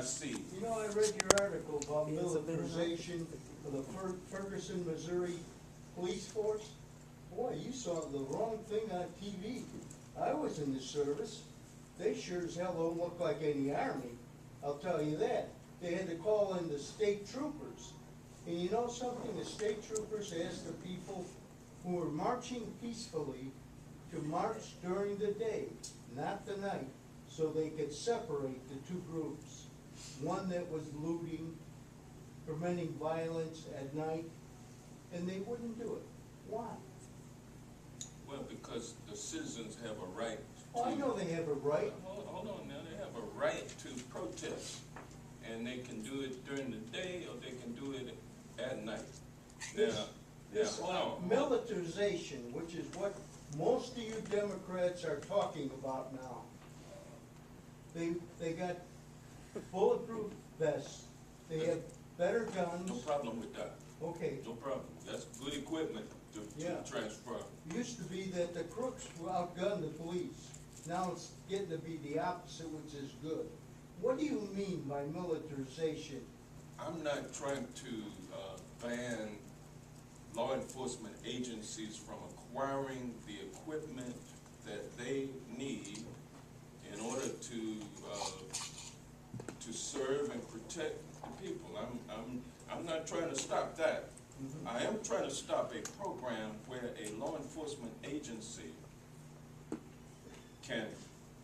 see. You know, I read your article about militarization of the Ferguson, Missouri police force. Boy, you saw the wrong thing on TV. I was in the service. They sure as hell don't look like any army, I'll tell you that. They had to call in the state troopers. And you know something? The state troopers asked the people who were marching peacefully to march during the day, not the night, so they could separate the two groups. One that was looting, preventing violence at night, and they wouldn't do it. Why? Well, because the citizens have a right to. Oh, I know they have a right. Hold on now, they have a right to protest. And they can do it during the day or they can do it at night. This hold on. militarization, which is what most of you Democrats are talking about now. They got bulletproof vests, they have better guns. No problem with that. Okay, No problem. That's good equipment to Yeah. transfer. it used to be that the crooks outgunned the police. Now it's getting to be the opposite, which is good. What do you mean by militarization? I'm not trying to ban law enforcement agencies from acquiring the equipment that they need in order to serve and protect the people. I'm not trying to stop that. I am trying to stop a program where a law enforcement agency can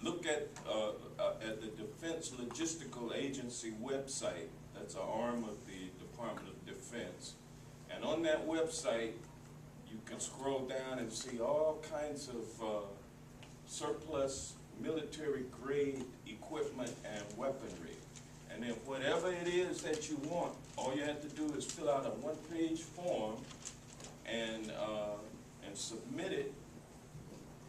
look at the Defense Logistical Agency website. That's an arm of the Department of Defense. And on that website, you can scroll down and see all kinds of surplus military-grade equipment and weaponry. And then whatever it is that you want, all you have to do is fill out a one-page form and submit it.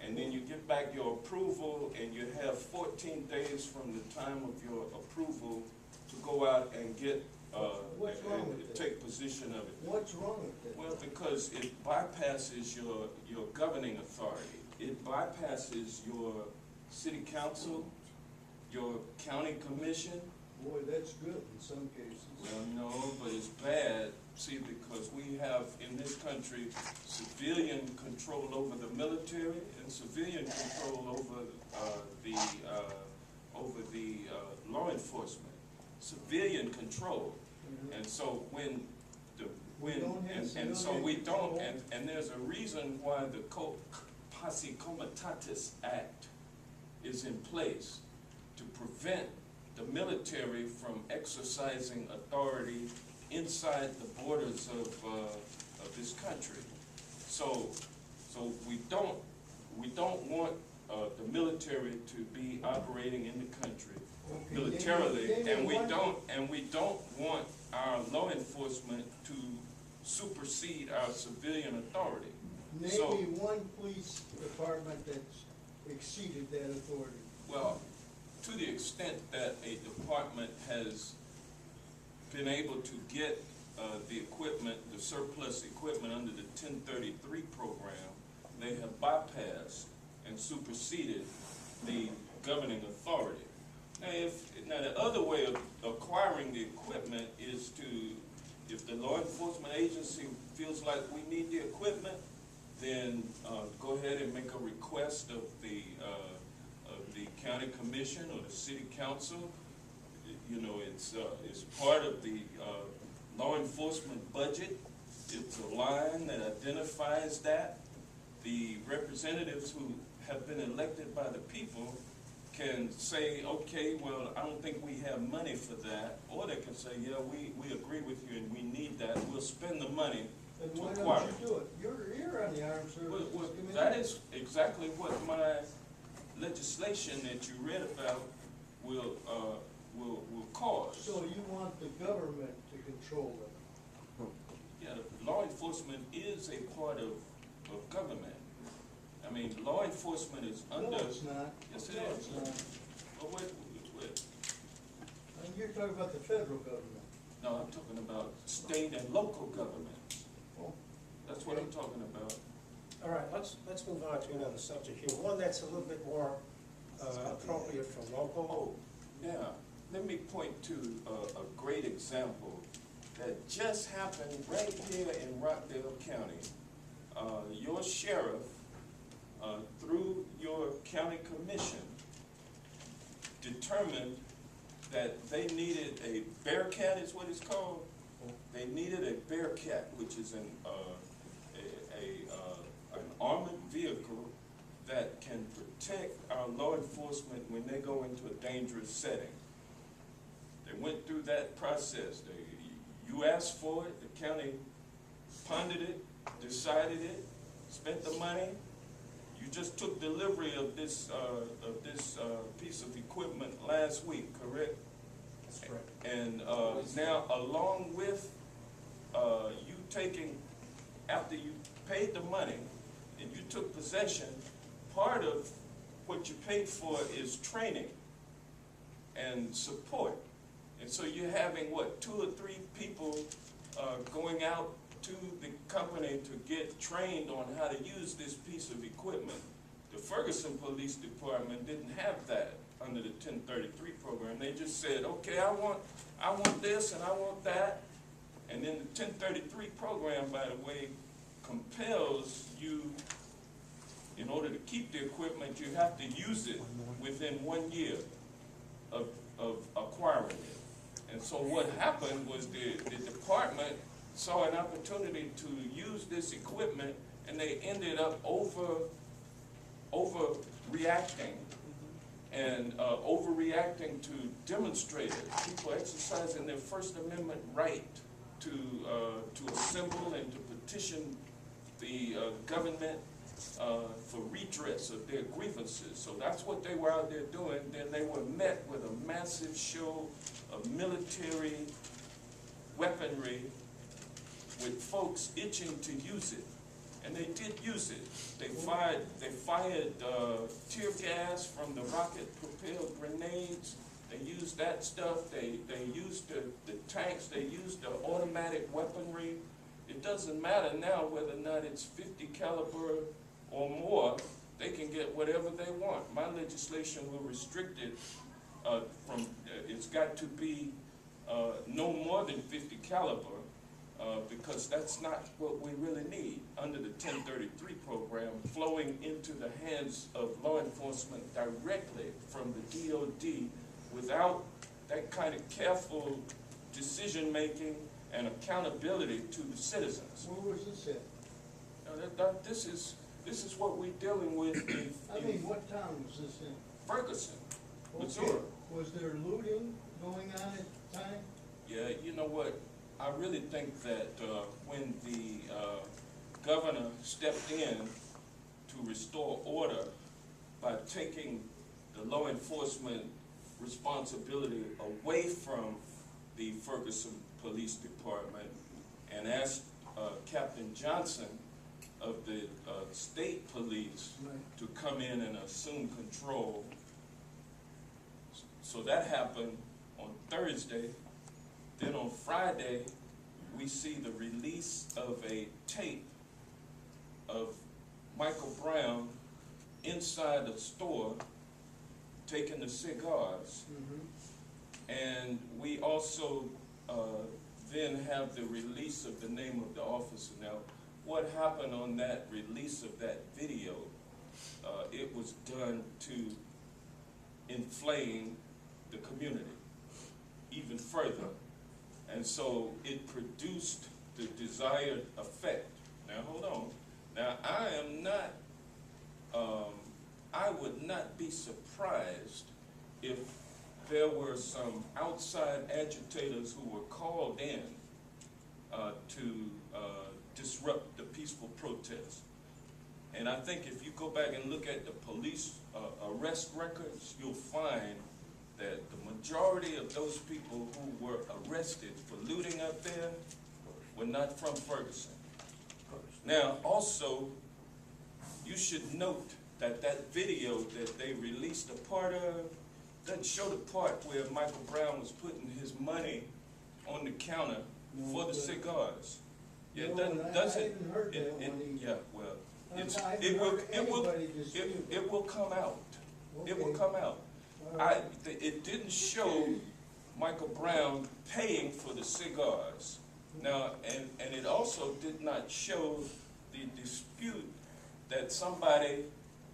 And then you get back your approval, and you have 14 days from the time of your approval to go out and get What's wrong with that? take position of it. What's wrong with it? Well, because it bypasses your governing authority. It bypasses your city council, your county commission. Boy, that's good in some cases. Well, no, but it's bad, see, because we have in this country civilian control over the military and civilian control over the law enforcement. Civilian control. And so and there's a reason why the Posse Comitatus Act is in place to prevent the military from exercising authority inside the borders of this country. So we don't want the military to be operating in the country militarily, and we don't want our law enforcement to supersede our civilian authority. Name me one police department that's exceeded that authority. Well, to the extent that a department has been able to get the equipment, the surplus equipment under the 1033 program, they have bypassed and superseded the governing authority. Now the other way of acquiring the equipment is if the law enforcement agency feels like we need the equipment, then go ahead and make a request of the county commission or the city council. You know, it's part of the law enforcement budget. It's a line that identifies that. The representatives who have been elected by the people can say, okay, well, I don't think we have money for that. Or they can say, yeah, we agree with you and we need that. We'll spend the money And to why acquire don't it. you do it? You're on the Armed Services Committee. That is exactly what my legislation that you read about will cause. So you want the government to control it? Yeah, law enforcement is a part of government. I mean, law enforcement is under. No, it's not. Yes, it No, is. it's not. Oh, wait. And you're talking about the federal government. No, I'm talking about state and local governments. Oh, That's what I'm talking about. All right, let's move on to another subject here, one that's a little bit more appropriate for local. Yeah, let me point to a great example that just happened right here in Rockdale County. Your sheriff, through your county commission, determined that they needed a Bearcat, is what it's called. They needed a Bearcat, which is an armored vehicle that can protect our law enforcement when they go into a dangerous setting. They went through that process. You asked for it, the county pondered it, decided it, spent the money. You just took delivery of this piece of equipment last week, correct? That's correct. And now, along with you taking, after you paid the money and you took possession, part of what you paid for is training and support. And so you're having, what, 2 or 3 people going out to the company to get trained on how to use this piece of equipment. The Ferguson Police Department didn't have that under the 1033 program. They just said, okay, I want this and I want that. And then the 1033 program, by the way, compels you, in order to keep the equipment, you have to use it within 1 year of acquiring it. And so what happened was the department saw an opportunity to use this equipment, and they ended up overreacting and overreacting to demonstrators, people exercising their First Amendment right to assemble and to petition the government for redress of their grievances. So that's what they were out there doing. Then they were met with a massive show of military weaponry with folks itching to use it. And they did use it. They fired tear gas from the rocket-propelled grenades. They used that stuff. They used the tanks. They used the automatic weaponry. It doesn't matter now whether or not it's 50 caliber or more. They can get whatever they want. My legislation will restrict it it's got to be no more than 50 caliber. Because that's not what we really need under the 1033 program, flowing into the hands of law enforcement directly from the DOD without that kind of careful decision-making and accountability to the citizens. Where was this at? This is what we're dealing with I mean, what town was this in? Ferguson, Missouri. Okay. Was there looting going on at the time? Yeah, you know what? I really think that when the governor stepped in to restore order by taking the law enforcement responsibility away from the Ferguson Police Department and asked Captain Johnson of the state police to come in and assume control. So that happened on Thursday. Then on Friday, we see the release of a tape of Michael Brown inside a store taking the cigars. Mm-hmm. And we also then have the release of the name of the officer. Now, what happened on that release of that video, it was done to inflame the community even further. And so it produced the desired effect. Now, hold on. Now, I would not be surprised if there were some outside agitators who were called in to disrupt the peaceful protest. And I think if you go back and look at the police arrest records, you'll find that the majority of those people who were arrested for looting up there were not from Ferguson. Now, also, you should note that that video that they released a part of doesn't show the part where Michael Brown was putting his money on the counter for the cigars. Yeah, it doesn't. I haven't heard that one either. Yeah, well, it will come out. Okay. It will come out. Right. It didn't show Michael Brown paying for the cigars. Now, and it also did not show the dispute that somebody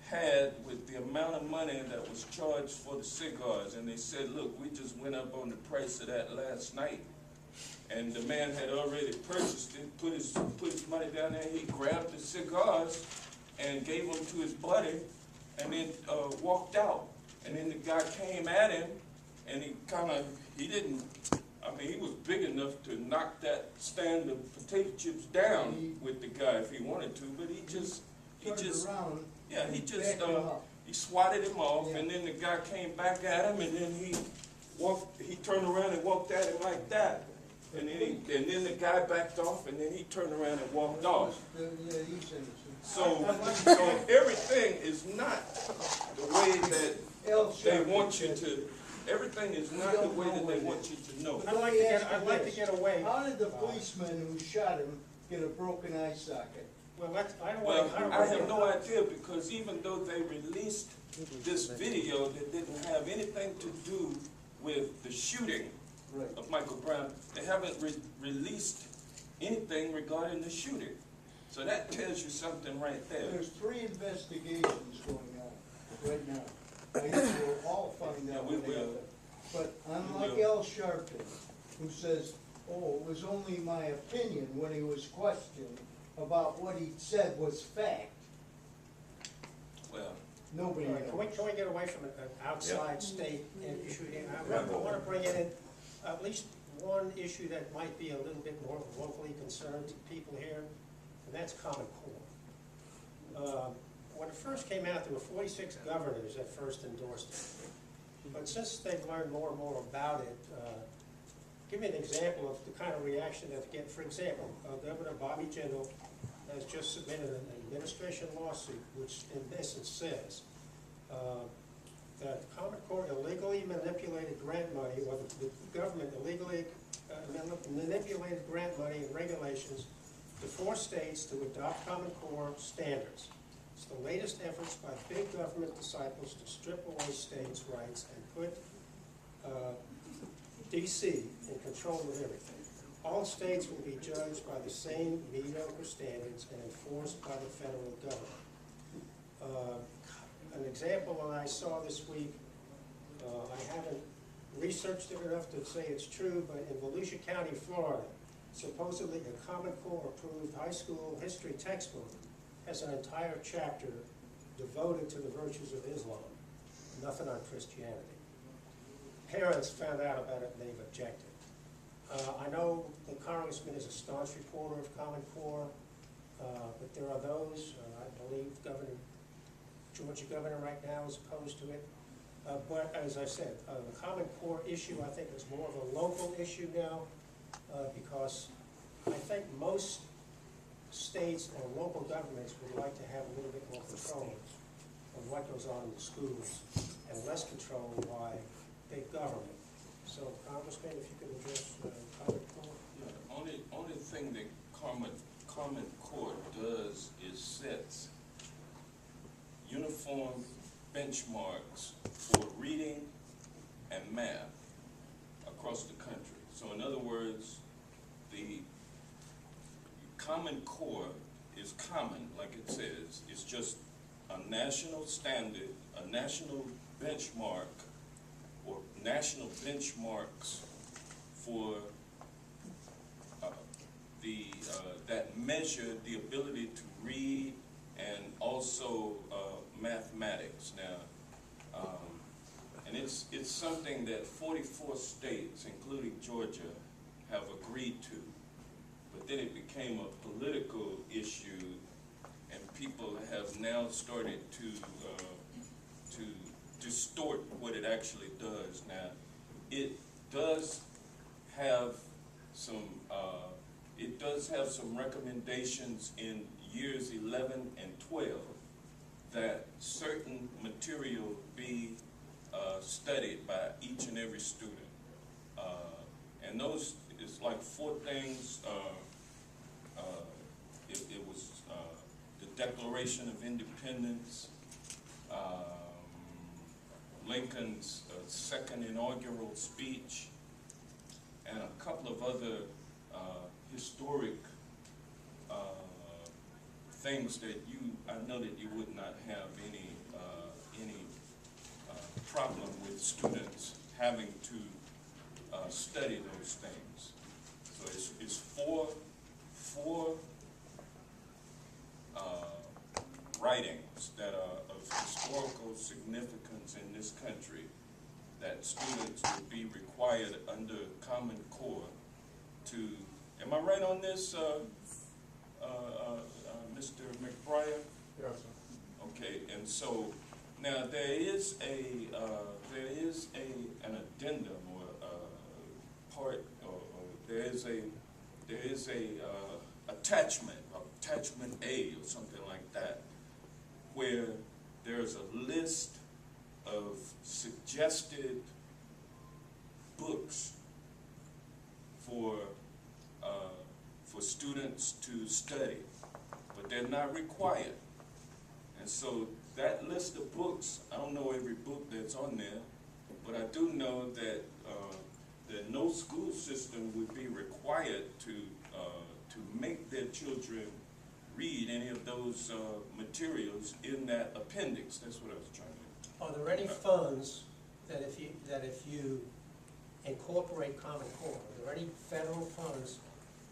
had with the amount of money that was charged for the cigars. And they said, look, we just went up on the price of that last night. And the man had already purchased it, put his money down there, he grabbed the cigars and gave them to his buddy, and then walked out. And then the guy came at him, and he was big enough to knock that stand of potato chips down with the guy if he wanted to, but he swatted him off, and then the guy came back at him, and then he turned around and walked at him like that. And then the guy backed off, and then he turned around and walked off. So everything is not the way that they want you to. Everything is not the way that they want you to know. I'd like to get away. How did the policeman who shot him get a broken eye socket? Well, I have no idea, because even though they released this video that didn't have anything to do with the shooting of Michael Brown, they haven't released anything regarding the shooting. So that tells you something right there. There's 3 investigations going on right now. I guess we'll all find out. Yeah, we will. But unlike Al Sharpton, who says, oh, it was only my opinion when he was questioned about what he said was fact. Well, nobody knows. Can we get away from an outside state issue here? I want to bring in at least one issue that might be a little bit more locally concerned to people here, and that's Common Core. When it first came out, there were 46 governors that first endorsed it. But since they've learned more and more about it, give me an example of the kind of reaction that they get. For example, Governor Bobby Jindal has just submitted an administration lawsuit, which in essence says that Common Core illegally manipulated grant money, or the government illegally manipulated grant money and regulations to force states to adopt Common Core standards. It's the latest efforts by big government disciples to strip away states' rights and put D.C. in control of everything. All states will be judged by the same mediocre standards and enforced by the federal government. An example that I saw this week, I haven't researched it enough to say it's true, but in Volusia County, Florida, supposedly a Common Core approved high school history textbook has an entire chapter devoted to the virtues of Islam, nothing on Christianity. Parents found out about it and they've objected. I know the congressman is a staunch supporter of Common Core, but there are those, I believe Georgia governor right now is opposed to it. But as I said, the Common Core issue I think is more of a local issue now, because I think most states and local governments would like to have a little bit more control of what goes on in the schools and less control by big government. So, Congressman, if you could address Common Core. Yeah, only thing that Common Core does is sets uniform benchmarks for reading and math across the country. So in other words, the Common Core is common, like it says. It's just a national standard, a national benchmark, or national benchmarks for that measure the ability to read and also mathematics. Now, and it's something that 44 states, including Georgia, have agreed to. But then it became a political issue, and people have now started to distort what it actually does. Now, it does have some recommendations in years 11 and 12 that certain material be studied by each and every student. And those, it's like 4 things. It was the Declaration of Independence, Lincoln's second inaugural speech, of other historic things that I know that you would not have any problem with students having to study those things. So it's four writings that are of historical significance in this country that students would be required under Common Core to, am I right on this, Mr. McBride? Yes, sir. Okay, and so now there is an addendum or part, or there is a attachment A or something like that, where there's a list of suggested books for students to study, but they're not required. And so that list of books, I don't know every book that's on there, but I do know that no school system would be required to make their children read any of those materials in that appendix. That's what I was trying to. Are there any funds that if you incorporate Common Core, are there any federal funds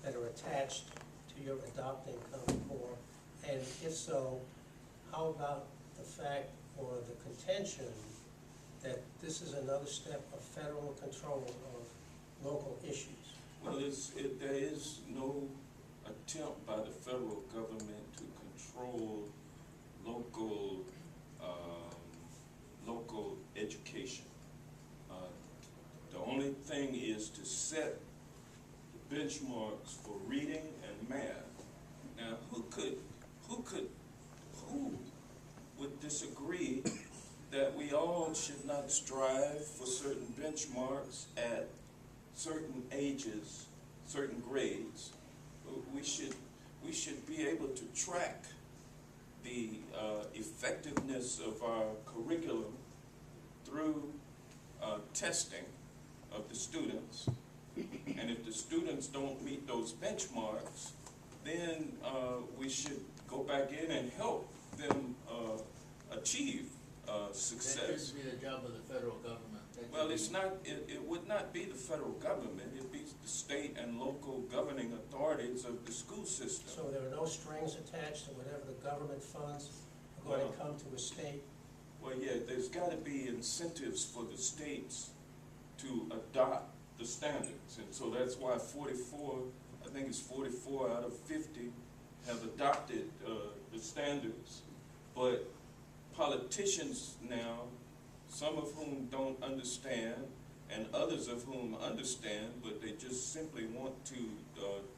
that are attached to your adopting Common Core? And if so, how about the fact or the contention that this is another step of federal control of local issues? Well, there is no attempt by the federal government to control local education. The only thing is to set the benchmarks for reading and math. Now, who would disagree that we all should not strive for certain benchmarks at certain ages, certain grades? We should be able to track the effectiveness of our curriculum through testing of the students. And if the students don't meet those benchmarks, then we should go back in and help them achieve success. That should be the job of the federal government. Well, it's not. It would not be the federal government. It'd be the state and local governing authorities of the school system. So there are no strings attached to whatever the government funds are going to come to a state? Well, yeah, there's got to be incentives for the states to adopt the standards, and so that's why 44, I think it's 44 out of 50 have adopted the standards. But politicians now, some of whom don't understand, and others of whom understand, but they just simply want to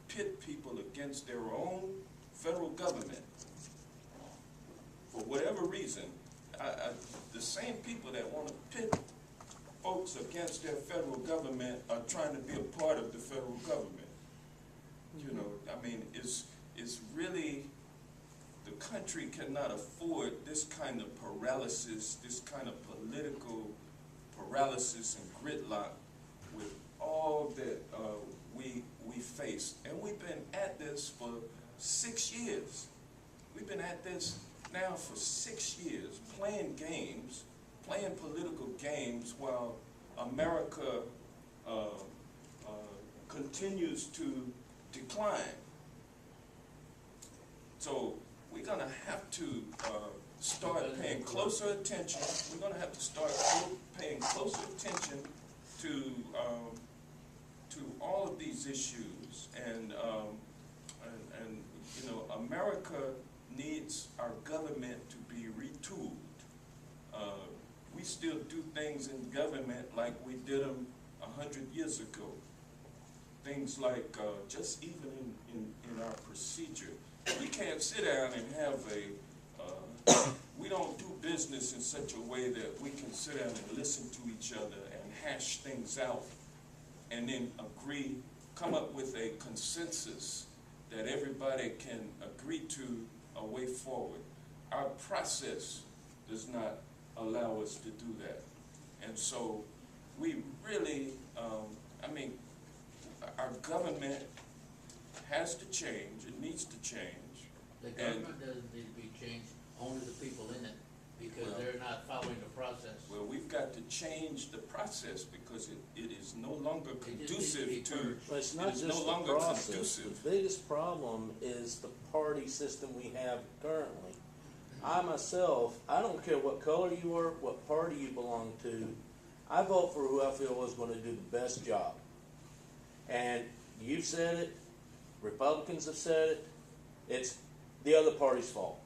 pit people against their own federal government. For whatever reason, the same people that want to pit folks against their federal government are trying to be a part of the federal government. You know, I mean, it's really, the country cannot afford this kind of paralysis, this kind of political paralysis and gridlock with all that we face. And we've been at this for 6 years. We've been at this now for 6 years, playing games, playing political games while America continues to decline. So we're going to have to start paying closer attention. We're going to have to start paying closer attention to all of these issues, and you know, America needs our government to be retooled. We still do things in government like we did them 100 years ago. Things like just even in our procedure. We can't sit down and have we don't do business in such a way that we can sit down and listen to each other and hash things out and then agree, come up with a consensus that everybody can agree to a way forward. Our process does not allow us to do that. And so we really, I mean, our government has to change, it needs to change. The government doesn't need to be changed, only the people in it, because Well- they're not following the process. Well, we've got to change the process because it is no longer It just needs to be conducive to, purged. But it's it not is just no the longer process. conducive. The biggest problem is the party system we have currently. I myself, I don't care what color you are, what party you belong to, I vote for who I feel is gonna do the best job. And you've said it, Republicans have said it, it's the other party's fault.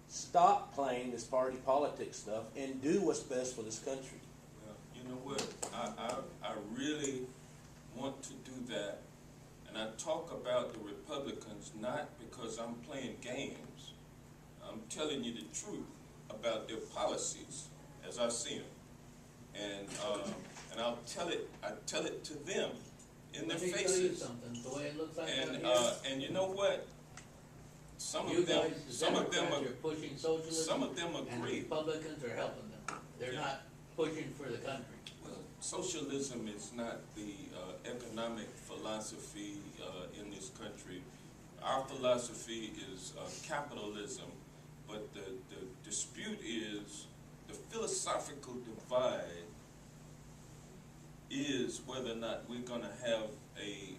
Stop playing this party politics stuff and do what's best for this country. Well, you know what, I really want to do that, and I talk about the Republicans not because I'm playing games. I'm telling you the truth about their policies as I see them. And I tell it to them in their Let me tell you faces. something, the way it looks like out And, here, and you know what? Some you of them, guys, the some of them, Democrats are pushing socialism. some of them And the agree. Republicans are helping them. They're Yeah. not pushing for the country. Well, socialism is not the economic philosophy in this country. Our philosophy is capitalism, but the dispute is, the philosophical divide is whether or not we're gonna have a